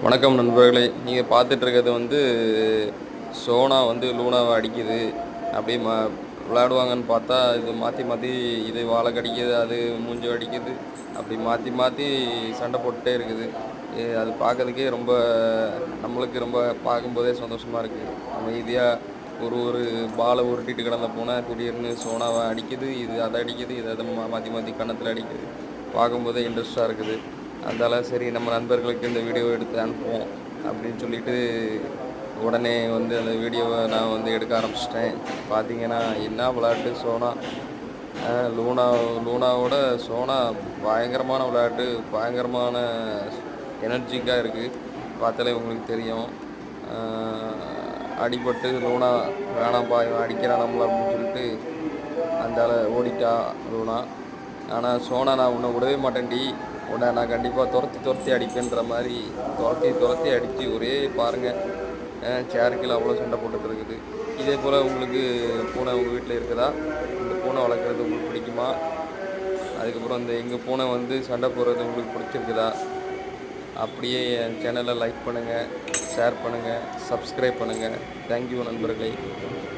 வணக்கம் நண்பர்களே. நீங்கள் பார்த்துட்ருக்கிறது சோனா லூனாவை அடிக்குது. அப்படியே விளையாடுவாங்கன்னு பார்த்தா, இது மாற்றி மாற்றி இது வாழை கடிக்குது, அது மூஞ்சி அடிக்குது. அப்படி மாற்றி மாற்றி சண்டை போட்டுகிட்டே இருக்குது. அது பார்க்கறதுக்கே ரொம்ப நம்மளுக்கு ரொம்ப பார்க்கும்போதே சந்தோஷமாக இருக்குது. அமைதியாக ஒரு ஒரு பாலை உருட்டிட்டு கிடந்த பூனை திடீர்னு சோனாவை அடிக்குது, இது அதை அடிக்குது, இது அதை மாற்றி மாற்றி கன்னத்தில் அடிக்குது. பார்க்கும்போதே இன்ட்ரெஸ்ட்டாக இருக்குது. அதனால சரி நம்ம நண்பர்களுக்கு இந்த வீடியோவை எடுத்து அனுப்புவோம் அப்படின்னு சொல்லிட்டு உடனே அந்த வீடியோவை நான் எடுக்க ஆரம்பிச்சிட்டேன். பார்த்தீங்கன்னா என்ன விளையாட்டு சோனா. லூனா லூனாவோட சோனா பயங்கரமான விளையாட்டு, பயங்கரமான எனர்ஜிக்காக இருக்குது. பார்த்தாலே உங்களுக்கு தெரியும். அடிபட்டு லூனா வேணாம்ப்பா இவன் அடிக்கிறான் நம்மள அப்படின்னு சொல்லிட்டு அந்தால ஓடிட்டா லூனா. ஆனால் சோனா நான் உன்னை விடவே மாட்டேன்டி, உன்னை நான் கண்டிப்பாக துரத்தி துரத்தி அடிப்பேன்ற மாதிரி துரத்தி துரத்தி அடித்து ஒரே பாருங்கள் சேருக்கில் அவ்வளோ சண்டை போட்டுட்டு இருக்குது. இதே போல் உங்களுக்கு பூனை உங்கள் வீட்டில் இருக்குதா? இந்த பூனை வளர்க்குறது உங்களுக்கு பிடிக்குமா? அதுக்கப்புறம் எங்கள் பூனை சண்டை போடுறது உங்களுக்கு பிடிச்சிருக்குதா? அப்படியே என் சேனலை லைக் பண்ணுங்கள், ஷேர் பண்ணுங்கள், சப்ஸ்கிரைப் பண்ணுங்கள். தேங்க்யூ நண்பர்களே.